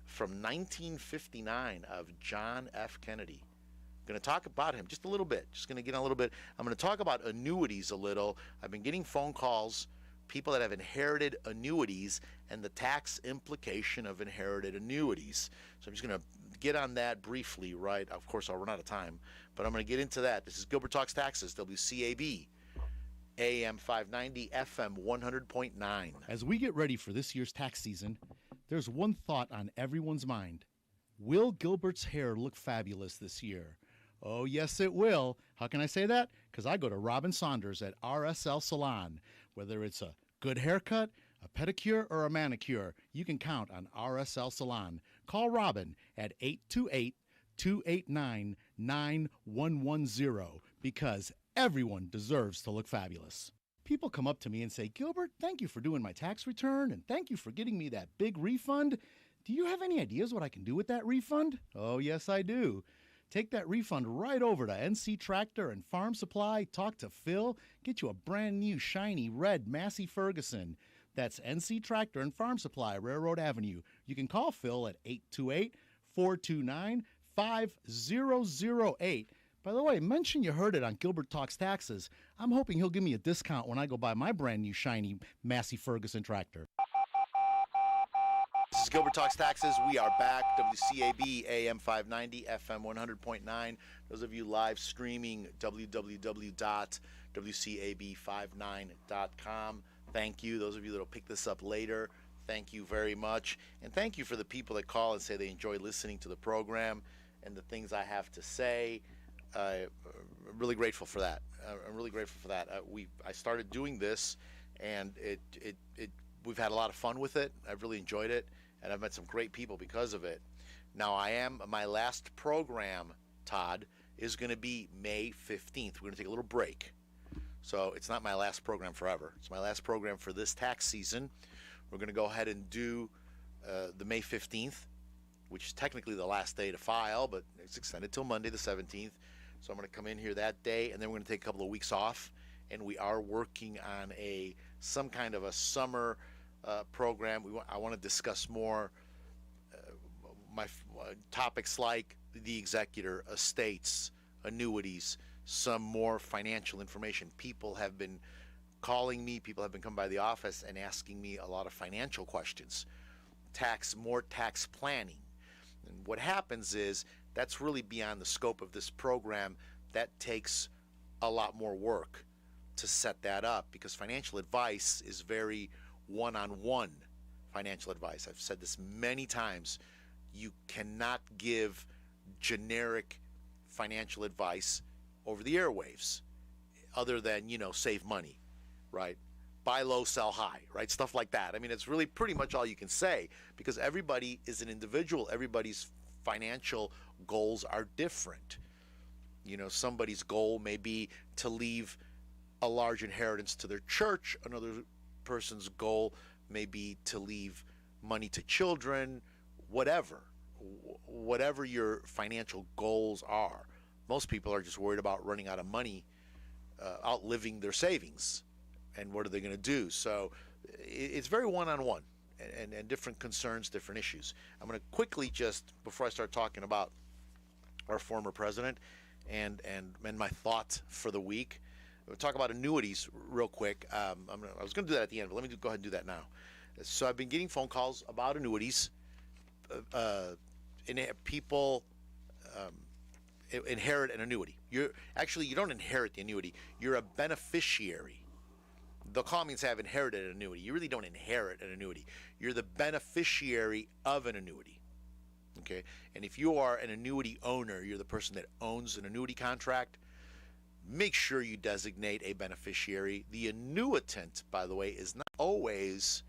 A: from 1959 of John F. Kennedy. I'm going to talk about him just a little bit. Just going to get on a little bit. I'm going to talk about annuities a little. I've been getting phone calls, people that have inherited annuities and the tax implication of inherited annuities. So I'm just going to get on that briefly, right? Of course, I'll run out of time, but I'm going to get into that. This is Gilbert Talks Taxes, WCAB, AM 590, FM 100.9.
D: As we get ready for this year's tax season, there's one thought on everyone's mind. Will Gilbert's hair look fabulous this year? Oh, yes, it will. How can I say that? Because I go to Robin Saunders at RSL Salon. Whether it's a good haircut, a pedicure, or a manicure, you can count on RSL Salon. Call Robin at 828-289-9110 because everyone deserves to look fabulous. People come up to me and say, Gilbert, thank you for doing my tax return, and thank you for getting me that big refund. Do you have any ideas what I can do with that refund? Oh, yes, I do. Take that refund right over to NC Tractor and Farm Supply, talk to Phil, get you a brand new shiny red Massey Ferguson. That's NC Tractor and Farm Supply, Railroad Avenue. You can call Phil at 828-429-5008. By the way, mention you heard it on Gilbert Talks Taxes. I'm hoping he'll give me a discount when I go buy my brand new shiny Massey Ferguson tractor.
A: This is Gilbert Talks Taxes. We are back. WCAB, AM 590, FM 100.9. Those of you live streaming, www.wcab59.com. Thank you. Those of you that will pick this up later, thank you very much. And thank you for the people that call and say they enjoy listening to the program and the things I have to say. I'm really grateful for that. I'm really grateful for that. I started doing this, and we've had a lot of fun with it. I've really enjoyed it, and I've met some great people because of it. Now, my last program, Todd, is going to be May 15th. We're going to take a little break. So it's not my last program forever. It's my last program for this tax season. We're going to go ahead and do the May 15th, which is technically the last day to file, but it's extended till Monday the 17th. So I'm going to come in here that day, and then we're going to take a couple of weeks off, and we are working on some kind of a summer program. I want to discuss more my topics like the executor, estates, annuities, some more financial information. People have been calling me, people have been coming by the office and asking me a lot of financial questions, more tax planning. And what happens is that's really beyond the scope of this program. That takes a lot more work to set that up because financial advice is very one-on-one financial advice. I've said this many times. You cannot give generic financial advice over the airwaves other than, save money, right? Buy low, sell high, right? Stuff like that. I mean, it's really pretty much all you can say because everybody is an individual. Everybody's financial goals are different. Somebody's goal may be to leave a large inheritance to their church. Another person's goal may be to leave money to children, whatever your financial goals are. Most people are just worried about running out of money, outliving their savings, and what are they going to do? So it's very one-on-one, and different concerns, different issues. I'm going to quickly just, before I start talking about our former president and my thought for the week, we'll talk about annuities real quick. I was going to do that at the end, but let me go ahead and do that now. So I've been getting phone calls about annuities. People inherit an annuity. You don't inherit the annuity. You're a beneficiary. They'll call me and say, I've inherited an annuity. You really don't inherit an annuity. You're the beneficiary of an annuity. Okay? And if you are an annuity owner, you're the person that owns an annuity contract, make sure you designate a beneficiary. The annuitant, by the way, is not always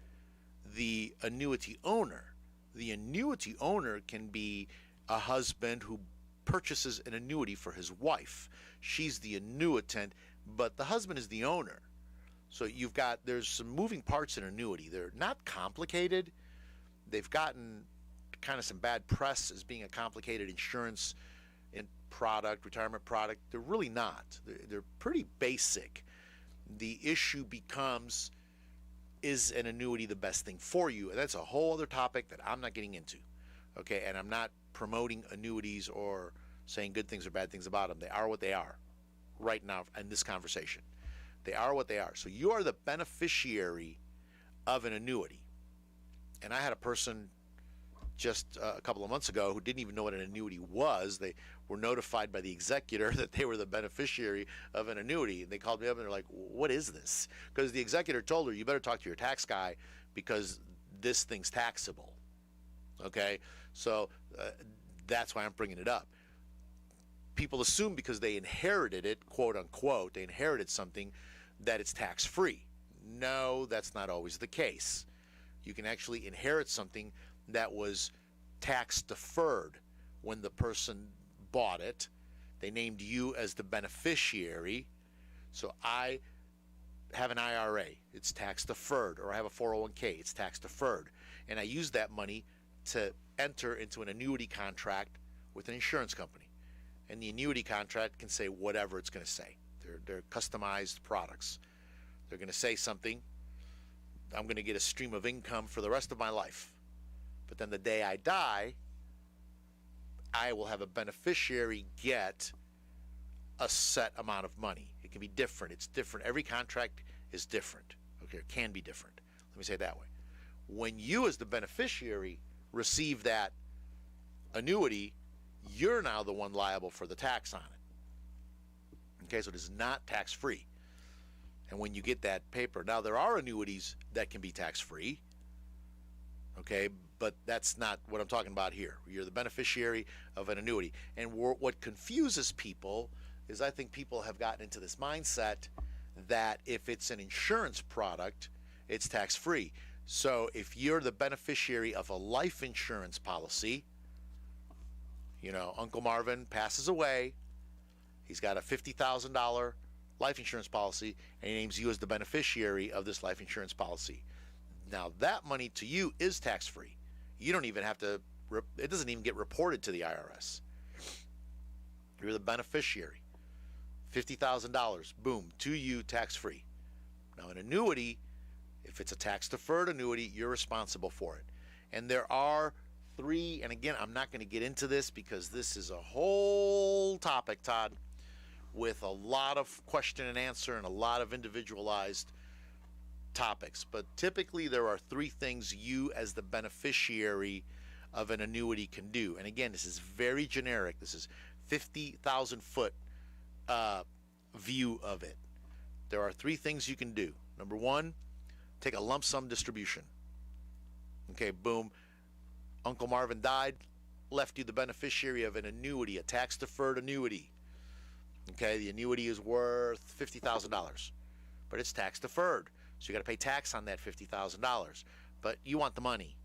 A: the annuity owner. The annuity owner can be a husband who purchases an annuity for his wife. She's the annuitant, but the husband is the owner. So there's some moving parts in annuity. They're not complicated. They've gotten kind of some bad press as being a complicated insurance retirement product. They're really not. They're pretty basic. The issue becomes, is an annuity the best thing for you? And that's a whole other topic that I'm not getting into. Okay, and I'm not promoting annuities or saying good things or bad things about them. They are what they are right now in this conversation. They are what they are. So you are the beneficiary of an annuity. And I had a person just a couple of months ago who didn't even know what an annuity was. They were notified by the executor that they were the beneficiary of an annuity. And they called me up and they're like, what is this? Because the executor told her, you better talk to your tax guy because this thing's taxable. Okay? So that's why I'm bringing it up. People assume because they inherited it, quote unquote, they inherited something, that it's tax-free. No, that's not always the case. You can actually inherit something that was tax-deferred when the person bought it. They named you as the beneficiary. So I have an IRA, it's tax-deferred, or I have a 401k, it's tax-deferred. And I use that money to enter into an annuity contract with an insurance company. And the annuity contract can say whatever it's going to say. They're customized products. They're going to say something. I'm going to get a stream of income for the rest of my life. But then the day I die, I will have a beneficiary get a set amount of money. It can be different. It's different. Every contract is different. Okay, it can be different. Let me say it that way. When you as the beneficiary receive that annuity, you're now the one liable for the tax on it. Okay, so it is not tax-free. And when you get that paper, now there are annuities that can be tax-free, okay, but that's not what I'm talking about here. You're the beneficiary of an annuity. And what confuses people is I think people have gotten into this mindset that if it's an insurance product, it's tax-free. So if you're the beneficiary of a life insurance policy, Uncle Marvin passes away, he's got a $50,000 life insurance policy, and he names you as the beneficiary of this life insurance policy. Now, that money to you is tax-free. You don't even have to, it doesn't even get reported to the IRS. You're the beneficiary. $50,000, boom, to you, tax-free. Now, an annuity, if it's a tax-deferred annuity, you're responsible for it. And there are three, and again, I'm not going to get into this because this is a whole topic, Todd, with a lot of question and answer and a lot of individualized topics. But typically there are three things you as the beneficiary of an annuity can do. And again, this is very generic. This is 50,000 foot view of it. There are three things you can do. Number one, take a lump sum distribution. Okay, boom. Uncle Marvin died, left you the beneficiary of an annuity, a tax-deferred annuity. Okay, the annuity is worth $50,000, but it's tax deferred. So you got to pay tax on that $50,000, but you want the money.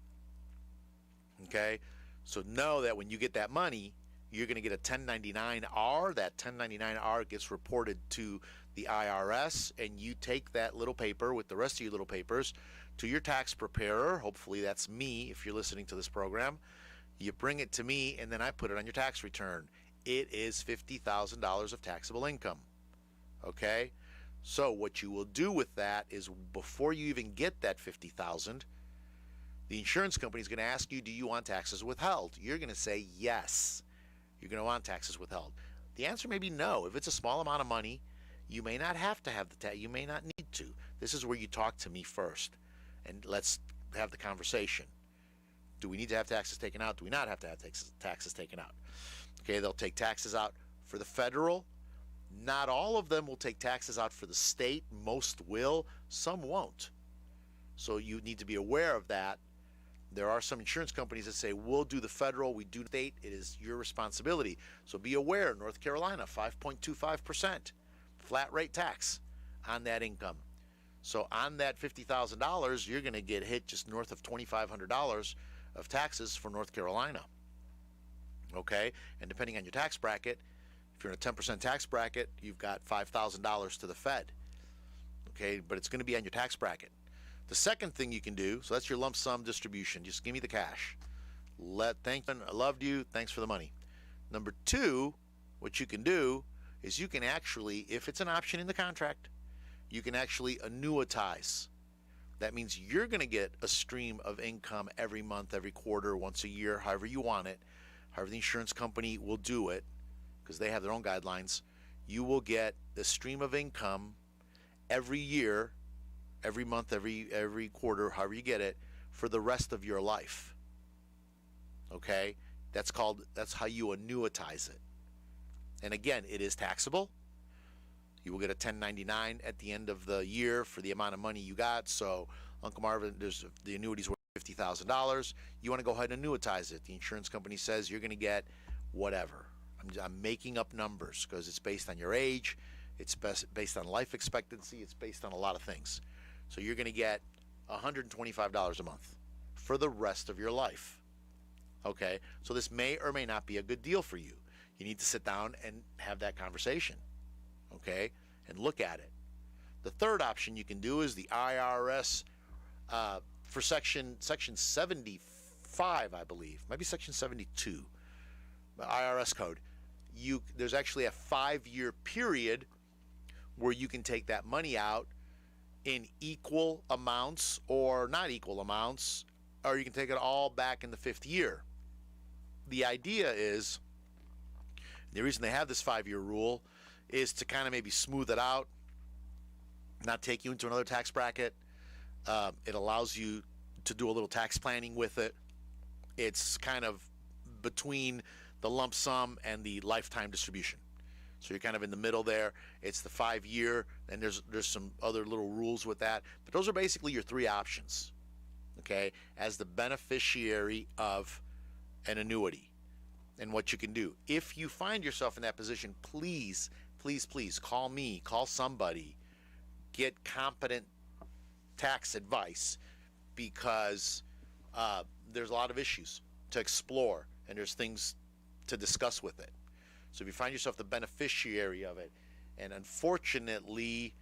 A: Okay, so know that when you get that money, you're going to get a 1099-R. That 1099-R gets reported to the IRS, and you take that little paper with the rest of your little papers to your tax preparer. Hopefully that's me if you're listening to this program. You bring it to me, and then I put it on your tax return. It is $50,000 of taxable income. Okay? So what you will do with that is before you even get that $50,000, the insurance company is going to ask you, do you want taxes withheld? You're going to say yes. You're going to want taxes withheld. The answer may be no. If it's a small amount of money, you may not have to have the tax. You may not need to. This is where you talk to me first, and let's have the conversation. Do we need to have taxes taken out? Do we not have to have taxes taken out? Okay, they'll take taxes out for the federal. Not all of them will take taxes out for the state. Most will. Some won't. So you need to be aware of that. There are some insurance companies that say, we'll do the federal, we do the state, it is your responsibility. So be aware, North Carolina, 5.25% flat rate tax on that income. So on that $50,000, you're going to get hit just north of $2,500 of taxes for North Carolina. Okay? And depending on your tax bracket, if you're in a 10% tax bracket, you've got $5,000 to the Fed. Okay? But it's going to be on your tax bracket. The second thing you can do, so that's your lump sum distribution. Just give me the cash. I loved you. Thanks for the money. Number two, what you can do is you can actually, if it's an option in the contract, you can actually annuitize. That means you're going to get a stream of income every month, every quarter, once a year, however you want it, however the insurance company will do it, because they have their own guidelines. You will get the stream of income every year, every month, every quarter, however you get it, for the rest of your life. Okay? That's how you annuitize it. And again, it is taxable. You will get a 1099 at the end of the year for the amount of money you got. So, Uncle Marvin, the annuity's worth $50,000. You want to go ahead and annuitize it. The insurance company says you're going to get whatever. I'm making up numbers because it's based on your age. It's based on life expectancy. It's based on a lot of things. So you're going to get $125 a month for the rest of your life. Okay? So this may or may not be a good deal for you. You need to sit down and have that conversation. Okay? And look at it. The third option you can do is the IRS for section 75, I believe. Maybe section 72. The IRS code. There's actually a 5-year period where you can take that money out in equal amounts or not equal amounts, or you can take it all back in the 5th year. The idea is, the reason they have this 5-year rule is to kind of maybe smooth it out, not take you into another tax bracket. It allows you to do a little tax planning with it. It's kind of between the lump sum and the lifetime distribution. So you're kind of in the middle there. It's the 5-year, and there's some other little rules with that. But those are basically your 3 options, okay, as the beneficiary of an annuity and what you can do. If you find yourself in that position, please, please, please call me, call somebody, get competent tax advice, because there's a lot of issues to explore, and there's things to discuss with it. So if you find yourself the beneficiary of it, and unfortunately,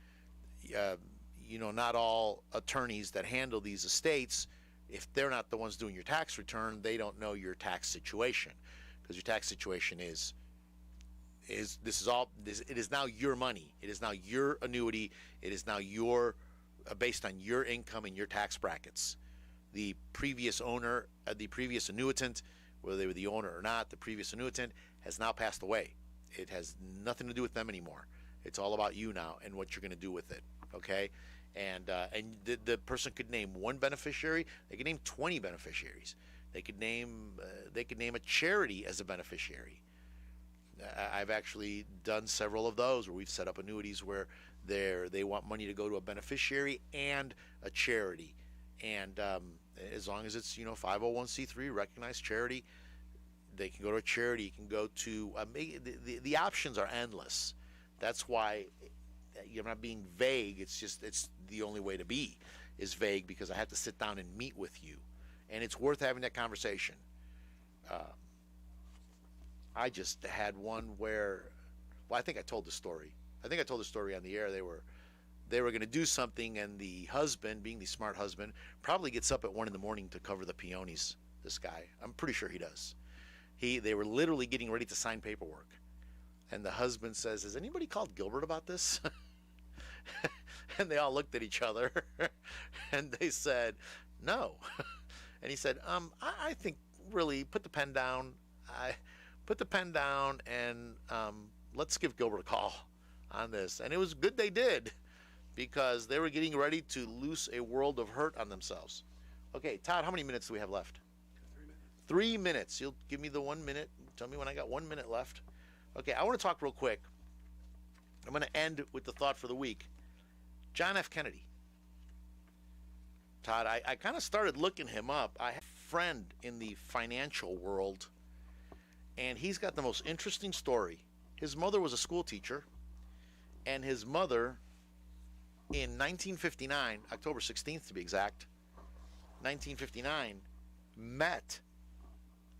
A: not all attorneys that handle these estates, if they're not the ones doing your tax return, they don't know your tax situation, because your tax situation it is now your money. It is now your annuity. It is now based on your income and your tax brackets. The previous owner, the previous annuitant, whether they were the owner or not, the previous annuitant has now passed away. It has nothing to do with them anymore. It's all about you now and what you're going to do with it. Okay, and the person could name one beneficiary. They could name 20 beneficiaries. They could name a charity as a beneficiary. I've actually done several of those where we've set up annuities where they want money to go to a beneficiary and a charity, and as long as it's 501c3 recognized charity, they can go to a charity. You can go to the options are endless. That's why you're not being vague. It's the only way to be is vague, because I have to sit down and meet with you, and it's worth having that conversation. I just had one where, well, I think I told the story. I think I told the story on the air. They were going to do something, and the husband, being the smart husband, probably gets up at 1 a.m. to cover the peonies. This guy, I'm pretty sure he does. They were literally getting ready to sign paperwork, and the husband says, "Has anybody called Gilbert about this?" And they all looked at each other, and they said, "No." And he said, I think really put the pen down. Put the pen down, and let's give Gilbert a call on this." And it was good they did, because they were getting ready to loose a world of hurt on themselves. Okay, Todd, how many minutes do we have left? 3 minutes. You'll give me the 1 minute. Tell me when I got 1 minute left. Okay, I want to talk real quick. I'm going to end with the thought for the week. John F. Kennedy. Todd, I kind of started looking him up. I have a friend in the financial world, and he's got the most interesting story. His mother was a school teacher, and his mother, in 1959, October 16th to be exact, 1959, met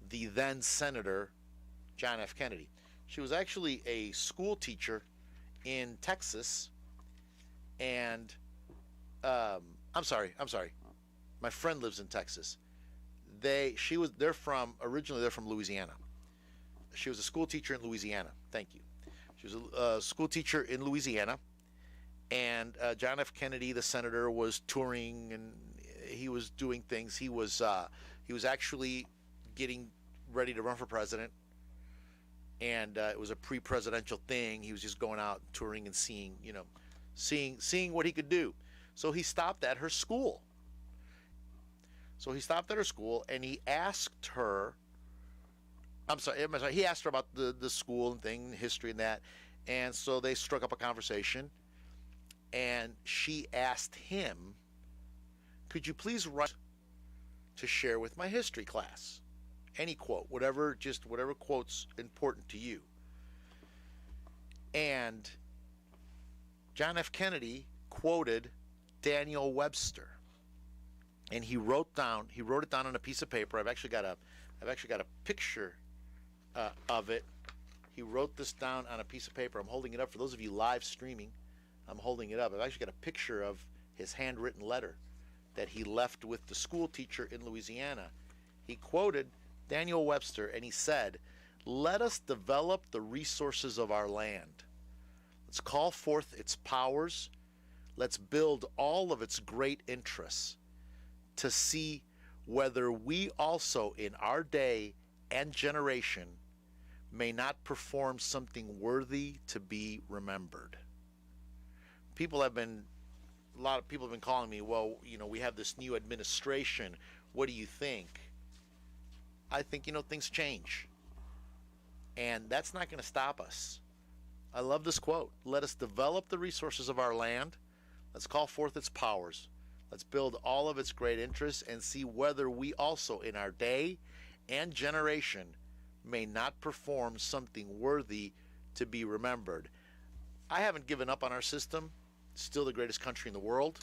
A: the then Senator John F. Kennedy. She was actually a school teacher in Texas, and I'm sorry. My friend lives in Texas. They're from Louisiana. She was a school teacher in Louisiana. Thank you. She was a school teacher in Louisiana, and John F. Kennedy, the senator, was touring, and he was doing things. He was actually getting ready to run for president, and it was a pre-presidential thing. He was just going out touring and seeing what he could do. So he stopped at her school. And he asked her. He asked her about the school and thing, history and that. And so they struck up a conversation. And she asked him, "Could you please write to share with my history class? Any quote, whatever quote's important to you." And John F. Kennedy quoted Daniel Webster. And he wrote it down on a piece of paper. I've actually got a picture of it. He wrote this down on a piece of paper. I'm holding it up for those of you live streaming. I'm holding it up. I've actually got a picture of his handwritten letter that he left with the school teacher in Louisiana. He quoted Daniel Webster, and he said, "Let us develop the resources of our land. Let's call forth its powers. Let's build all of its great interests to see whether we also in our day and generation may not perform something worthy to be remembered." A lot of people have been calling me, "Well, we have this new administration. What do you think?" I think, things change. And that's not going to stop us. I love this quote. "Let us develop the resources of our land. Let's call forth its powers. Let's build all of its great interests and see whether we also in our day and generation may not perform something worthy to be remembered." I haven't given up on our system. It's still the greatest country in the world.